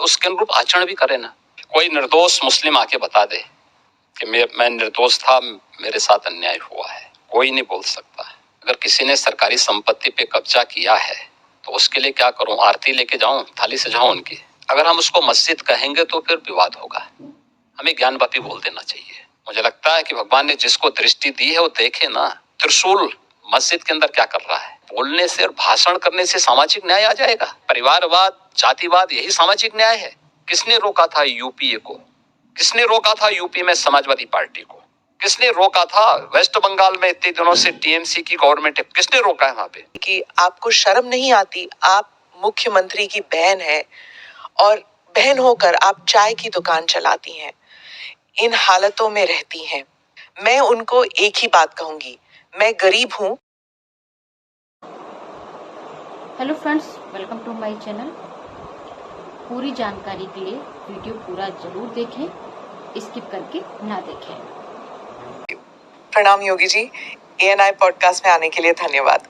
उसके अनुरूप आचरण भी करे ना। कोई निर्दोष मुस्लिम आके बता दे कि मैं निर्दोष था, मेरे साथ अन्याय हुआ है, कोई नहीं बोल सकता। अगर किसी ने सरकारी संपत्ति पे कब्जा किया है तो उसके लिए क्या करूं? आरती लेके जाऊं, थाली सजाऊं उनकी? अगर हम उसको मस्जिद कहेंगे तो फिर विवाद होगा। हमें ज्ञानवापी बोल देना चाहिए। मुझे लगता है कि भगवान ने जिसको दृष्टि दी है वो देखे ना। त्रिशूल मस्जिद के अंदर क्या कर रहा है? बोलने से और भाषण करने से सामाजिक न्याय आ जाएगा? परिवारवाद, जातिवाद, यही सामाजिक न्याय है। किसने रोका था यूपीए को? किसने रोका था यूपी में समाजवादी पार्टी को? किसने रोका था वेस्ट बंगाल में इतने दिनों से टीएमसी की गवर्नमेंट है? किसने रोका है वहां पे? कि आपको शर्म नहीं आती? आप मुख्यमंत्री की बहन है और बहन होकर आप चाय की दुकान चलाती हैं, इन हालतों में रहती हैं। मैं उनको एक ही बात कहूंगी, मैं गरीब हूं। Hello friends, welcome to my channel. पूरी जानकारी के लिए वीडियो पूरा जरूर देखें, स्किप करके ना देखें। प्रणाम योगी जी, एएनआई पॉडकास्ट में आने के लिए धन्यवाद।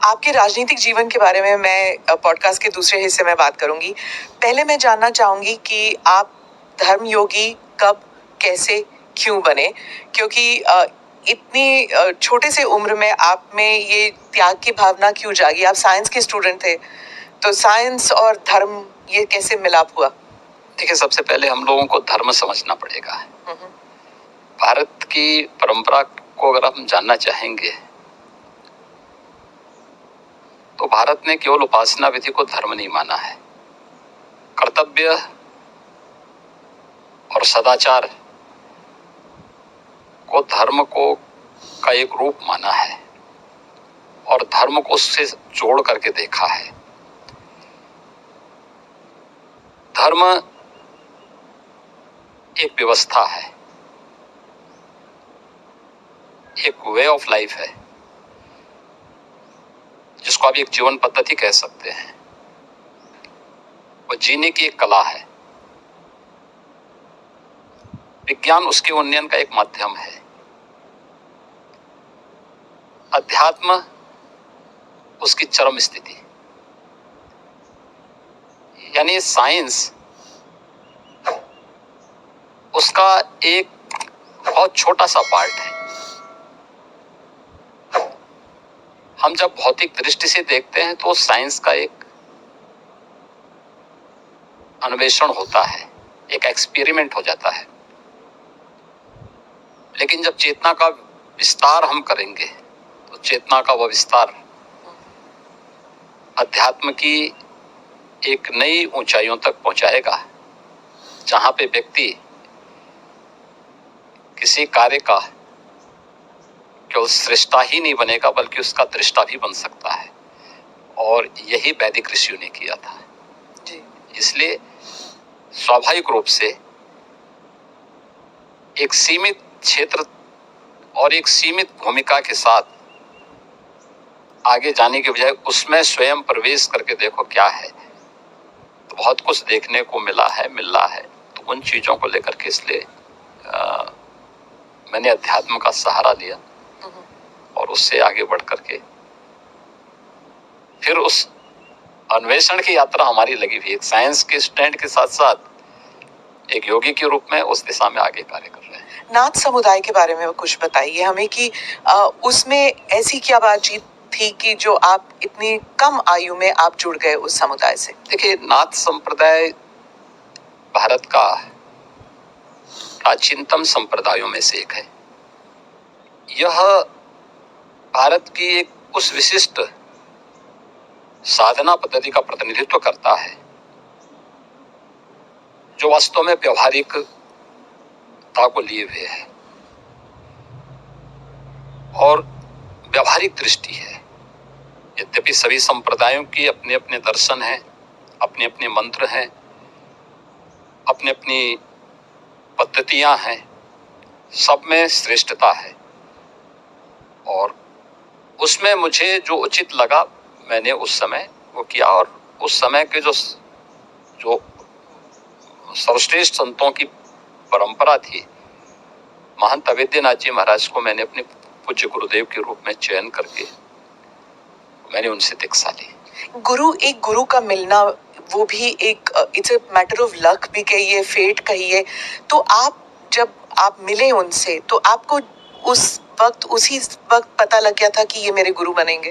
आपके राजनीतिक जीवन के बारे में मैं पॉडकास्ट के दूसरे हिस्से में बात करूंगी। पहले मैं जानना चाहूंगी कि आप धर्म योगी कब, कैसे, क्यों बने? क्योंकि इतनी छोटे से उम्र में आप में ये त्याग की भावना क्यों जागी? आप साइंस के स्टूडेंट थे, तो साइंस और धर्म ये कैसे मिलाप हुआ? देखिए, सबसे पहले हम लोगों को धर्म समझना पड़ेगा। भारत की परंपरा को अगर हम जानना चाहेंगे तो भारत ने केवल उपासना विधि को धर्म नहीं माना है, कर्तव्य और सदाचार को धर्म को का एक रूप माना है और धर्म को उससे जोड़ करके देखा है। धर्म एक व्यवस्था है, एक वे ऑफ लाइफ है, जिसको आप एक जीवन पद्धति कह सकते हैं। वो जीने की एक कला है। विज्ञान उसके उन्नयन का एक माध्यम है। अध्यात्म उसकी चरम स्थिति, यानी साइंस उसका एक बहुत छोटा सा पार्ट है। हम जब भौतिक दृष्टि से देखते हैं तो साइंस का एक अन्वेषण होता है, एक एक्सपेरिमेंट हो जाता है। लेकिन जब चेतना का विस्तार हम करेंगे तो चेतना का वह विस्तार अध्यात्म की एक नई ऊंचाइयों तक पहुंचाएगा, जहां पे व्यक्ति किसी कार्य का केवल सृष्टा ही नहीं बनेगा बल्कि उसका दृष्टा भी बन सकता है। और यही वैदिक ऋषियों ने किया था जी। इसलिए स्वाभाविक रूप से एक सीमित क्षेत्र और एक सीमित भूमिका के साथ आगे जाने के बजाय उसमें स्वयं प्रवेश करके देखो क्या है, तो बहुत कुछ देखने को मिल रहा है। तो उन चीजों को लेकर के इसलिए मैंने अध्यात्म का सहारा लिया और उससे आगे बढ़ करके फिर उस अन्वेषण की यात्रा हमारी लगी हुई। एक साइंस के स्टूडेंट के साथ साथ एक योगी के रूप में उस दिशा में आगे कार्य कर रहे हैं। नाथ समुदाय के बारे में कुछ बताइए हमें कि उसमें ऐसी क्या बातचीत थी कि जो आप इतनी कम आयु में आप जुड़ गए उस समुदाय से? देखिए, नाथ संप्रदाय भारत का प्राचीनतम संप्रदायों में से एक है। यह भारत की एक उस विशिष्ट साधना पद्धति का प्रतिनिधित्व करता है जो वास्तव में व्यवहारिकता को लिए हुए है और व्यवहारिक दृष्टि है। यद्यपि सभी संप्रदायों की अपने अपने दर्शन हैं, अपने अपने मंत्र हैं, अपनी अपनी पद्धतियां हैं, सब में श्रेष्ठता है। और उसमें मुझे जो उचित लगा मैंने उस समय वो किया। और उस समय के जो सर्वश्रेष्ठ संतों की परंपरा थी, महंत अवेद्यनाथ जी महाराज को मैंने अपने पूज्य गुरुदेव के रूप में चयन करके मैंने उनसे दीक्षा ली। गुरु, एक गुरु का मिलना वो भी एक it's a matter of luck भी कहिए, फेट कहिए। तो आप जब आप मिले उनसे तो आपको उसी वक्त पता लग गया था कि ये मेरे गुरु बनेंगे?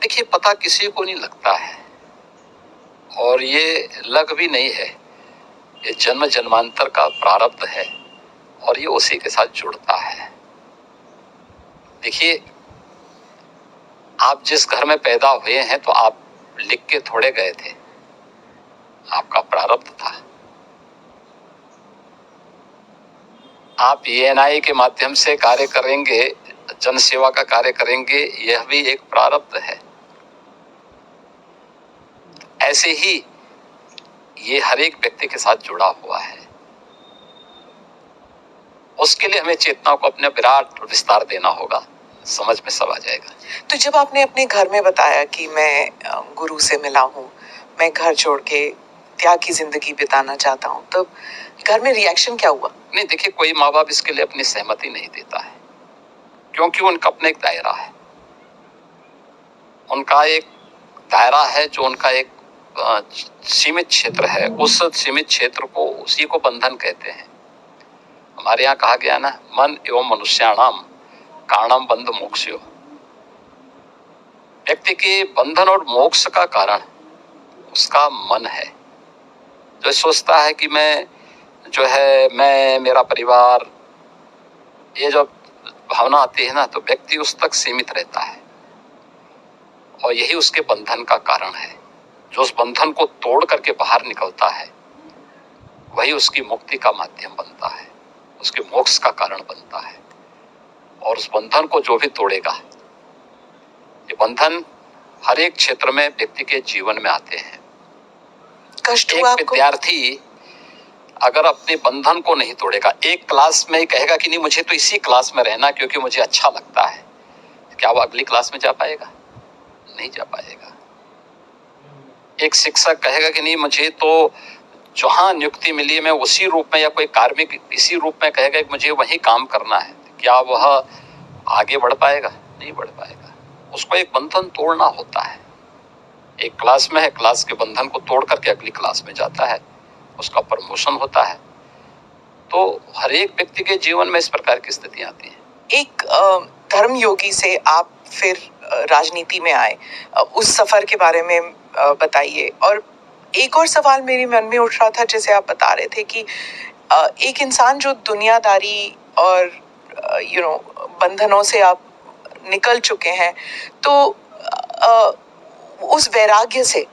देखिए, पता किसी को नहीं लगता है, और ये लग भी नहीं है। ये जन्म जन्मांतर का प्रारब्ध है, और ये उसी के साथ जुड़ता है। देखिए, आप जिस घर में पैदा हुए हैं तो आप लिख के थोड़े गए थे, आपका प्रारब्ध था। आप एएनआई के माध्यम से कार्य करेंगे, जन सेवा का कार्य करेंगे, यह भी एक प्रारब्ध है। ऐसे ही ये हर एक व्यक्ति के साथ जुड़ा हुआ है। उसके लिए हमें चेतना को अपने विराट विस्तार देना होगा, समझ में सब आ जाएगा। तो जब आपने अपने घर में बताया कि मैं गुरु से मिला हूँ, मैं घर छोड़ के त्याग की जिंदगी बिताना चाहता हूँ, तो घर में रिएक्शन क्या हुआ? नहीं, देखिए, कोई माँ बाप इसके लिए अपनी सहमति नहीं देता है, क्योंकि उनका अपना एक दायरा है। उनका एक दायरा है, जो उनका एक सीमित क्षेत्र है। उस सीमित क्षेत्र को, उसी को बंधन कहते हैं। हमारे यहाँ कहा गया ना, मन एवं मनुष्याणाम कारणम बंध मोक्षयो। व्यक्ति के बंधन और मोक्ष का कारण उसका मन है, जो सोचता है कि मैं मेरा परिवार, ये जो भावना आती है ना, तो व्यक्ति उस तक सीमित रहता है, और यही उसके बंधन का कारण है। जो उस बंधन को तोड़ करके बाहर निकलता है, वही उसकी मुक्ति का माध्यम बनता है, उसके मोक्ष का कारण बनता है। और उस बंधन को जो भी तोड़ेगा, ये बंधन हर एक क्षेत्र में व्यक्ति के जीवन में आते हैं। कष्ट हुआ एक आपको? विद्यार्थी अगर अपने बंधन को नहीं तोड़ेगा, एक क्लास में ही कहेगा कि नहीं, मुझे तो इसी क्लास में रहना क्योंकि मुझे अच्छा लगता है, क्या वो अगली क्लास में जा पाएगा? नहीं जा पाएगा। एक शिक्षक कहेगा कि नहीं, मुझे तो जहां नियुक्ति मिली है मैं उसी रूप में, या कोई कार्मिक इसी रूप में कहेगा कि मुझे वही काम करना है, क्या वह आगे बढ़ पाएगा? नहीं बढ़ पाएगा। उसको एक बंधन तोड़ना होता है। एक क्लास में है, क्लास के बंधन को तोड़ करके अगली क्लास में जाता है, उसका प्रमोशन होता है। तो हर एक व्यक्ति के जीवन में इस प्रकार की स्थितियां आती हैं। एक धर्म योगी से आप फिर राजनीति में आए, उस सफर के बारे में बताइए। और एक और सवाल मेरे मन में उठ रहा था, जैसे आप बता रहे थे कि एक इंसान जो दुनियादारी और बंधनों से आप निकल चुके हैं, तो उस वैराग्य से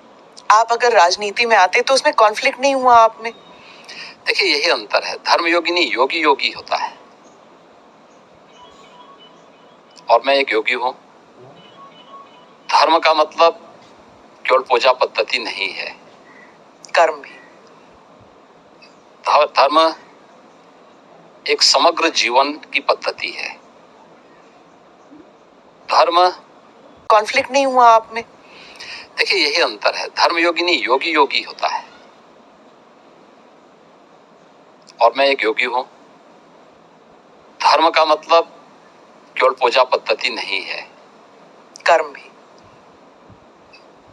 आप अगर राजनीति में आते तो उसमें कॉन्फ्लिक्ट नहीं हुआ आप में? देखिए, यही अंतर है। धर्म योगी नहीं, योगी योगी होता है, और मैं एक योगी हूं। धर्म का मतलब केवल पूजा पद्धति नहीं है, कर्म भी। धर्म एक समग्र जीवन की पद्धति है। धर्म कॉन्फ्लिक्ट नहीं हुआ आप में? देखिए, यही अंतर है। धर्म योगी नहीं, योगी योगी होता है, और मैं एक योगी हूं। धर्म का मतलब केवल पूजा पद्धति नहीं है, कर्म भी।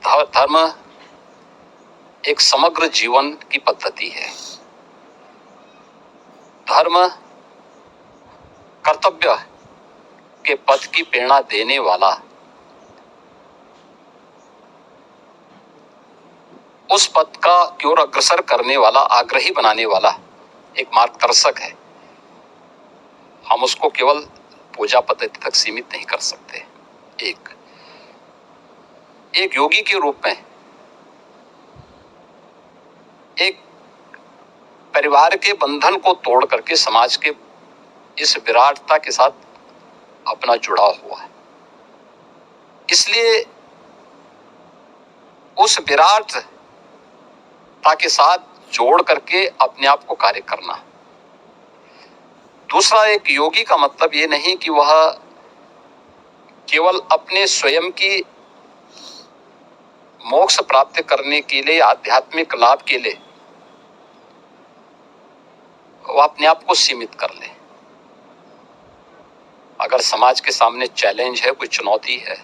धर्म एक समग्र जीवन की पद्धति है। धर्म कर्तव्य के पथ की प्रेरणा देने वाला, उस पथ का की ओर अग्रसर करने वाला, आग्रही बनाने वाला एक मार्गदर्शक है। हम उसको केवल पूजा पद्धति तक सीमित नहीं कर सकते। एक योगी के रूप में, एक परिवार के बंधन को तोड़ करके समाज के इस विराटता के साथ अपना जुड़ाव हुआ है। इसलिए उस विराटता के साथ जोड़ करके अपने आप को कार्य करना। दूसरा, एक योगी का मतलब ये नहीं कि वह केवल अपने स्वयं की मोक्ष प्राप्त करने के लिए, आध्यात्मिक लाभ के लिए वह अपने आप को सीमित कर ले। अगर समाज के सामने चैलेंज है, कोई चुनौती है,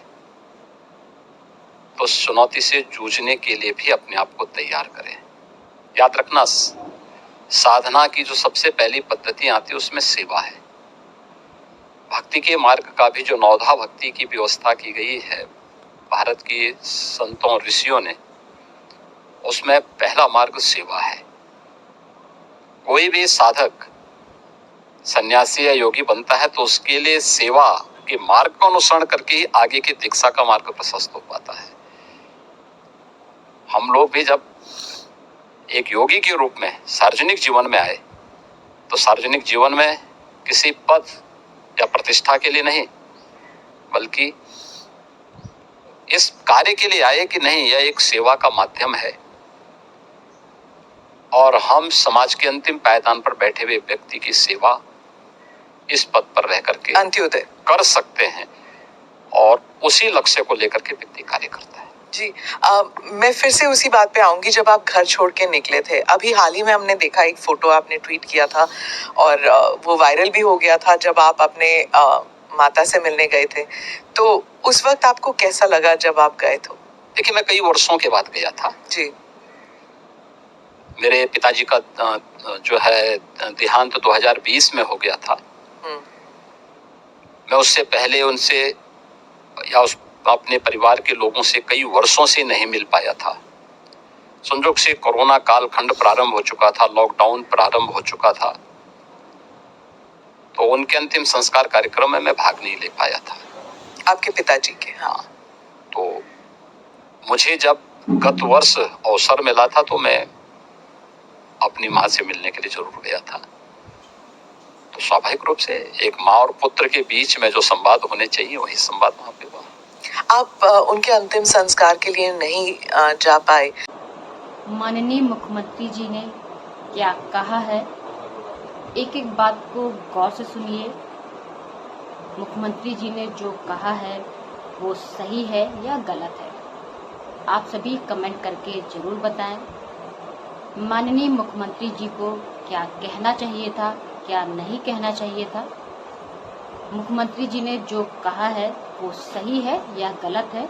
तो उस चुनौती से जूझने के लिए भी अपने आप को तैयार करें। याद रखना, साधना की जो सबसे पहली पद्धति आती है उसमें सेवा है। भक्ति के मार्ग का भी जो नौधा भक्ति की व्यवस्था की गई है भारत की संतों ऋषियों ने, उसमें पहला मार्ग सेवा है। कोई भी साधक सन्यासी या योगी बनता है तो उसके लिए सेवा के मार्ग का अनुसरण करके ही आगे की दीक्षा का मार्ग प्रशस्त हो पाता है। हम लोग भी जब एक योगी के रूप में सार्वजनिक जीवन में आए तो सार्वजनिक जीवन में किसी पद या प्रतिष्ठा के लिए नहीं, बल्कि इस कार्य के लिए आए कि नहीं, यह एक सेवा का माध्यम है और हम समाज के अंतिम पायदान पर बैठे हुए व्यक्ति की सेवा इस पद पर रह करके अंत्योदय कर सकते हैं और उसी लक्ष्य को लेकर के व्यक्ति कार्य करता है। जी, मैं फिर से उसी बात पे आऊंगी। जब आप घर छोड़ के निकले थे, अभी हाल ही में हमने देखा एक फोटो आपने ट्वीट किया था और वो वायरल भी हो गया था, जब आप अपने माता से मिलने गए थे। तो उस वक्त आपको कैसा लगा जब आप गए थे? देखिए, मैं कई वर्षों के बाद गया था जी। मेरे पिताजी का जो है देहांत 2020 में हो गया था। मैं उससे पहले उनसे या उस अपने परिवार के लोगों से कई वर्षों से नहीं मिल पाया था। संयोग से कोरोना कालखंड प्रारंभ हो चुका था, लॉकडाउन प्रारंभ हो चुका था, तो उनके अंतिम संस्कार कार्यक्रम में मैं भाग नहीं ले पाया था। आपके पिताजी के? हाँ। तो मुझे जब गत वर्ष अवसर मिला था तो मैं अपनी माँ से मिलने के लिए जरूर गया था। तो स्वाभाविक रूप से एक माँ और पुत्र के बीच में जो संवाद होने चाहिए वही संवाद वहां पे हुआ। आप उनके अंतिम संस्कार के लिए नहीं जा पाए। माननीय मुख्यमंत्री जी ने क्या कहा है, एक एक बात को गौर से सुनिए। मुख्यमंत्री जी ने जो कहा है वो सही है या गलत है, आप सभी कमेंट करके जरूर बताएं। माननीय मुख्यमंत्री जी को क्या कहना चाहिए था, क्या नहीं कहना चाहिए था? मुख्यमंत्री जी ने जो कहा है वो सही है या गलत है,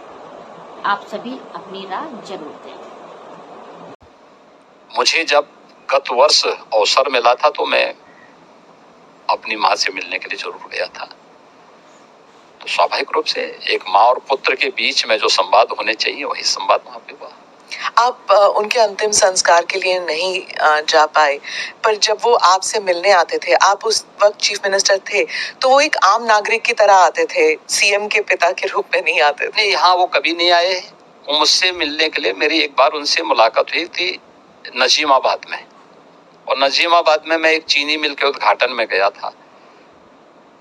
आप सभी अपनी राय जरूर दें। मुझे जब गत वर्ष अवसर मिला था तो मैं अपनी माँ से मिलने के लिए जरूर गया था। तो स्वाभाविक रूप से एक माँ और पुत्र के बीच में जो संवाद होने चाहिए वही संवाद वहां पे हुआ। आप उनके अंतिम संस्कार के लिए नहीं जा पाए, पर जब वो आपसे मिलने आते थे, आप उस वक्त चीफ मिनिस्टर थे, तो वो एक आम नागरिक की तरह आते थे, सीएम के पिता के रूप में नहीं आते थे। नहीं, यहाँ वो कभी नहीं आए। वो मुझसे मिलने के लिए मेरी एक बार उनसे मुलाकात हुई थी नजीमाबाद में, और नजीमाबाद में मैं एक चीनी मिल के उद्घाटन में गया था।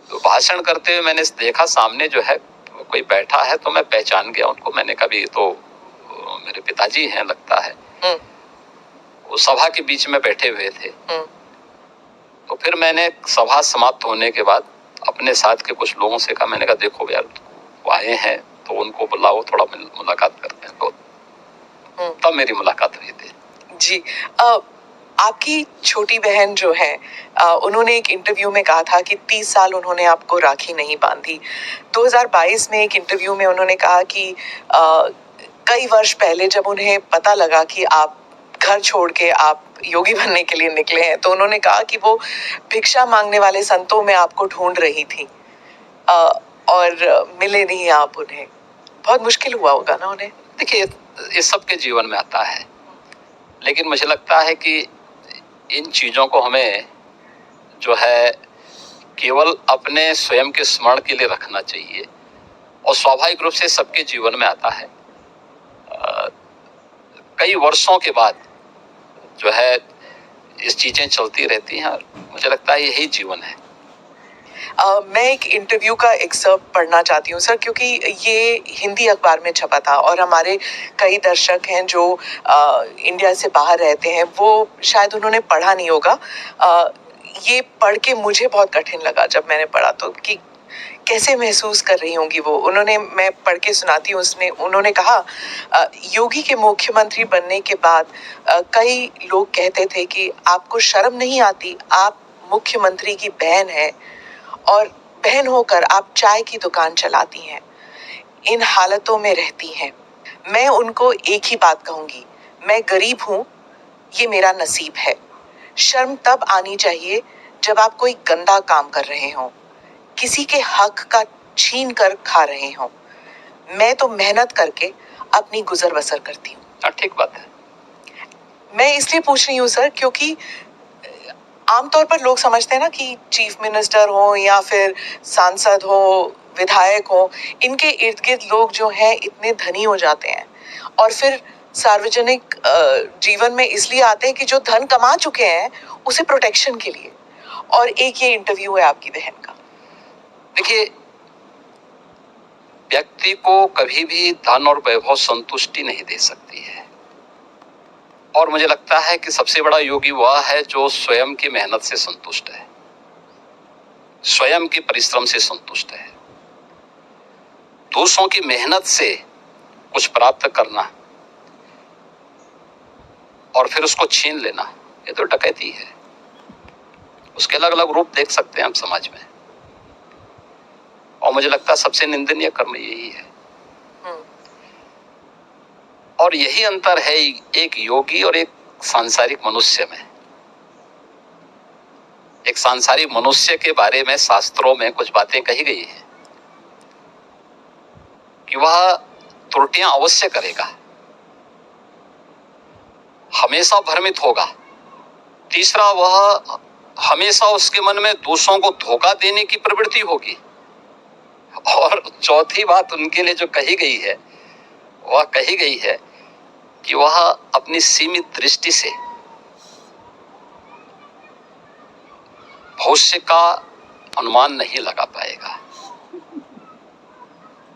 तो भाषण करते हुए मैंने देखा सामने जो है कोई बैठा है, तो मैं पहचान गया उनको। मैंने कहा ये तो मेरे पिताजी हैं लगता है। वो सभा के बीच में बैठे हुए थे। तो फिर मैंने सभा समाप्त होने के बाद अपने साथ के कुछ लोगों से कहा, मैंने कहा देखो यार वो आए हैं तो उनको बुलाओ, थोड़ा मुलाकात करते हैं। तो तब मेरी मुलाकात हुई थी। जी, आपकी छोटी बहन जो है, उन्होंने एक इंटरव्यू में कहा था कि 30 साल उन्होंने आपको राखी नहीं बांधी। 2022 में एक इंटरव्यू में उन्होंने कहा कि कई वर्ष पहले जब उन्हें पता लगा कि आप घर छोड़ के आप योगी बनने के लिए निकले हैं, तो उन्होंने कहा कि वो भिक्षा मांगने वाले संतों में आपको ढूंढ रही थी और मिले नहीं आप उन्हें। बहुत मुश्किल हुआ होगा ना उन्हें? देखिए, ये सबके जीवन में आता है, लेकिन मुझे लगता है कि इन चीजों को हमें जो है केवल अपने स्वयं के स्मरण के लिए रखना चाहिए, और स्वाभाविक रूप से सबके जीवन में आता है। कई वर्षों के बाद जो है इस चीजें चलती रहती हैं, और मुझे लगता है यही जीवन है। मैं एक इंटरव्यू का एक्सर्प्ट पढ़ना चाहती हूँ सर, क्योंकि ये हिंदी अखबार में छपा था और हमारे कई दर्शक हैं जो इंडिया से बाहर रहते हैं, वो शायद उन्होंने पढ़ा नहीं होगा। ये पढ़ के मुझे बहुत कठिन लगा जब मैंने पढ़ा, तो कि कैसे महसूस कर रही होंगी वो। मैं पढ़ के सुनाती हूँ। उन्होंने कहा, योगी के मुख्यमंत्री बनने के बाद कई लोग कहते थे कि आपको शर्म नहीं आती, आप मुख्यमंत्री की बहन हैं और बहन होकर आप चाय की दुकान चलाती हैं, इन हालतों में रहती हैं। मैं उनको एक ही बात कहूंगी, मैं गरीब हूं, ये मेरा नसीब है। शर्म तब आनी चाहिए जब आप कोई गंदा काम कर रहे हो, किसी के हक का छीन कर खा रहे हो। मैं तो मेहनत करके अपनी गुजर बसर करती हूँ। हाँ, ठीक बात है। मैं इसलिए पूछ रही हूँ सर, क्योंकि आमतौर पर लोग समझते हैं ना कि चीफ मिनिस्टर हो या फिर सांसद हो, विधायक हो, इनके इर्द गिर्द लोग जो हैं इतने धनी हो जाते हैं और फिर सार्वजनिक जीवन में इसलिए आते हैं कि जो धन कमा चुके हैं उसे प्रोटेक्शन के लिए। और एक ये इंटरव्यू है आपकी बहन का। देखिए, व्यक्ति को कभी भी धन और वैभव संतुष्टि नहीं दे सकती है, और मुझे लगता है कि सबसे बड़ा योगी वह है जो स्वयं की मेहनत से संतुष्ट है, स्वयं के परिश्रम से संतुष्ट है। दूसरों की मेहनत से कुछ प्राप्त करना और फिर उसको छीन लेना, ये तो डकैती है। उसके अलग अलग रूप देख सकते हैं हम समाज में, और मुझे लगता है सबसे निंदनीय कर्म यही है। और यही अंतर है एक योगी और एक सांसारिक मनुष्य में। एक सांसारिक मनुष्य के बारे में शास्त्रों में कुछ बातें कही गई हैं कि वह त्रुटियां अवश्य करेगा, हमेशा भ्रमित होगा। तीसरा, वह हमेशा उसके मन में दूसरों को धोखा देने की प्रवृत्ति होगी। और चौथी बात उनके लिए जो कही गई है, वह कही गई है कि वह अपनी सीमित दृष्टि से भविष्य का अनुमान नहीं लगा पाएगा।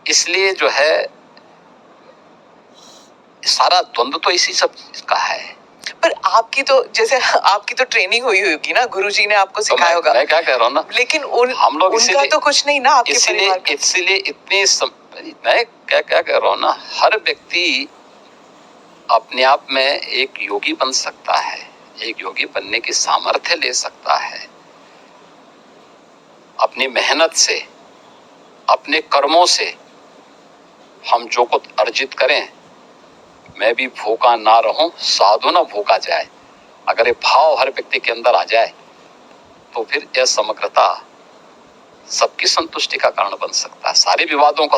इसलिए जो है सारा द्वंद्व तो इसी सब का है। पर आपकी तो जैसे आपकी तो ट्रेनिंग हुई होगी ना, गुरुजी ने आपको सिखाया होगा। मैं क्या कह रहा हूँ ना, लेकिन हम लोग उनका तो कुछ नहीं ना आपके परिवार का। इसलिए मैं क्या कह रहा हूँ ना, हर व्यक्ति अपने आप में एक योगी बन सकता है, एक योगी बनने की सामर्थ्य ले सकता है। अपनी मेहनत से, अपने कर्मों से हम जो कुछ अर्जित करें, मैं भी भूखा ना रहूं, साधु ना भूखा जाए, अगर ये भाव हर व्यक्ति के अंदर आ जाए तो फिर यह समग्रता सबकी संतुष्टि का कारण बन सकता है। सारे विवादों का